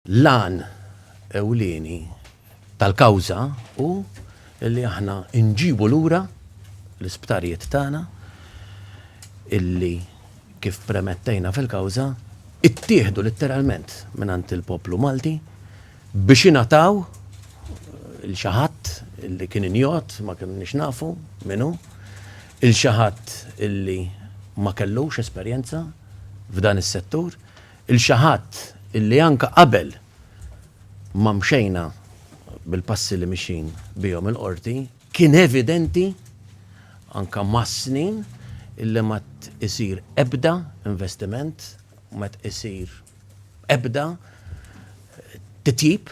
Lan ewlieni tal-kawża u illi aħna nġibu lura l-isptarijiet tagħna illi kif premettejna fil-kawża ittieħdu letteralment mingħand il-poplu Malti biex ingħataw il-xi ħadd illi kien injot ma kinniex nafu minnu, il-xi ħadd illi ma kellux esperjenza f'dan is-settur, il-xi ħadd illi anke qabel ma mxejna bil-passi li mixin bihom il-qorti kien evidenti anke mas-snin illi ma isir ebda investiment, ma isir ebda titjib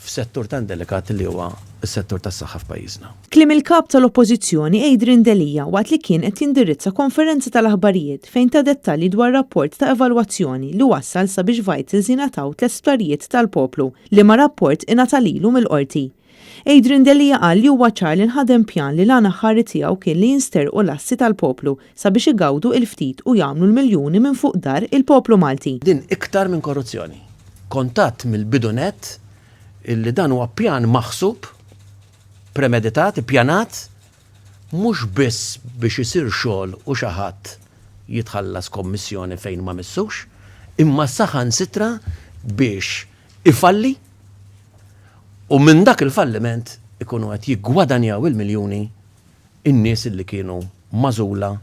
f'settur tan delikat li huwa s-settur tas-saħħa f'pajjiżna. Kliem il-kap tal-Oppożizzjoni Adrian Delija waqt li kien qed jindirizza konferenza tal-aħbarijiet fejn ta' dettalji dwar rapport ta' evalwazzjoni li wassal sabiex Vitals jingħataw l-esptarijiet tal-poplu li ma rapport ingħata lilu mill-qorti. Adrian Delija qal li huwa ċar li nħadem pjan li l-għana ħari tiegħu kien li jinsterqu l-assi tal-poplu sabiex igawdu il-ftit u jagħmlu l-miljuni minn fuq dar il-poplu Malti. Din iktar minn korruzzjoni. Kontatt mill-bidunet illi dan huwa pjan maħsub, premeditat, pjanat, mhux biss biex isir xogħol u xi ħadd jitħallas kommissjoni fejn ma missux, imma saħansitra biex ifalli u minn dak il-falliment ikunu qed jiggwadanjaw il-miljuni in-nies illi kienu magħżula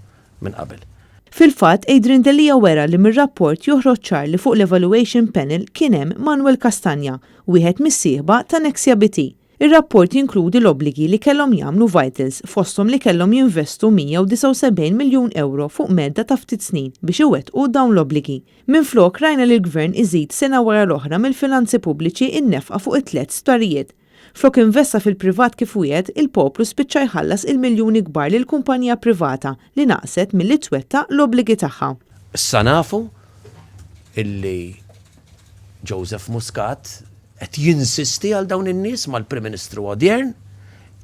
minn qabel. Fil-fatt, Adrian Delija wera li mir-rapport joħroġ ċar li fuq l-Evaluation Panel kien hemm Manuel Castagna, wieħed mis-sieħba ta' Nexia BT. Ir-rapport jinkludi l-obbligi li kellhom jagħmlu Vitals fosthom li kellhom jinvestu 179 miljun euro fuq medda ta' ftit snin biex iwettqu dawn l-obbligi. Minflok rajna li l-Gvern iżid sena wara l-oħra mill-finanzi pubbliċi innefqa fuq it-tliet starijiet. Flok investa fil-privat kif wieħed, il-poplu spiċċa jħallas il-miljuni kbar lil kumpanija privata li naqset milli twetta l-obbligi tagħha. Issa nafu illi Joseph Muscat qed jinsisti għal dawn in-nies mal-Prim Ministru Odjern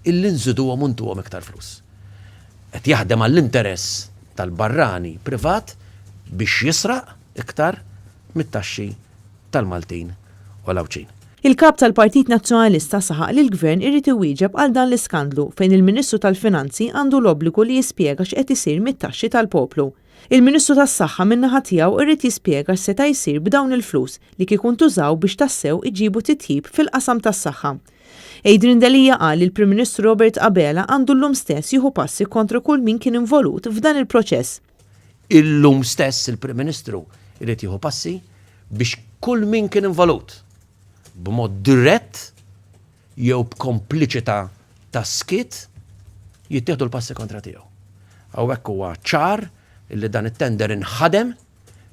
illi nżiduhom u ntuhom iktar flus. Qed jaħdem għall-interess tal-barrani privat biex jisraq iktar mit-taxxi tal-Maltin u l-Awċin. Il-kap tal-Partit Nazzjonalista saħaq li l-Gvern irid iwieġeb għal dan l-iskandlu fejn il-Ministru tal-Finanzi għandu l-obbligu li jispjega x'qed isir mit-taxxi tal-poplu. Il-Ministru tas-Saħħa min-naħa tiegħu irid jispjega x'seta' jsir b'dawn il-flus li kieku ntużaw biex tassew iġibu titjib fil-qasam tas-saħħa. Adrian Delija qal li l-Prim Ministru Robert Abela għandu llum stess jieħu passi kontra kull min kien involut f'dan il-proċess. Illum stess il-Prim Ministru irid jieħu passi biex kull min kien involut b'mod dirett jew b'kompliċità ta' skit jittieħdu l-passi kontra tiegħu. Hawnhekk huwa ċar illi dan it-tender inħadem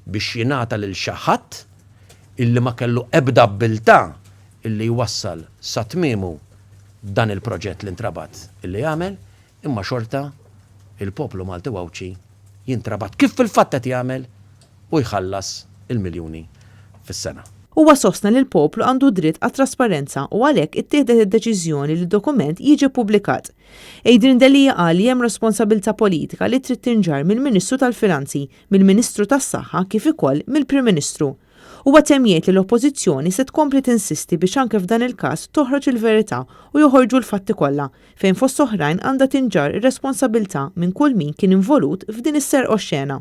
biex jingħata lil xi ħadd illi ma kellu ebda abilità illi jwassal sa tmiemu dan il-proġett li ntrabat illi jagħmel, imma xorta il-poplu Malti Wawċi jintrabat kif fil-fatt qed jagħmel u jħallas il-miljuni fis-sena. Huwa sostna li l-poplu għandu dritt għat trasparenza u għalhekk ittieħdet id-deċiżjoni li d-dokument jiġi ppubblikat. Adrian Delija qal li hemm responsabilità politika li trid tinġar mill-Ministru tal-Finanzi, mill-Ministru tas-Saħħa kif ukoll mill-Prim Ministru. Huwa temmiet li l-Oppożizzjoni se tkompli tinsisti biex anke f'dan il-każ toħroġ il-verità u joħorġu l-fatti kollha, fejn fost oħrajn għandha tinġar ir-responsabilità minn kull min kien involut f'din is-serqoxxena.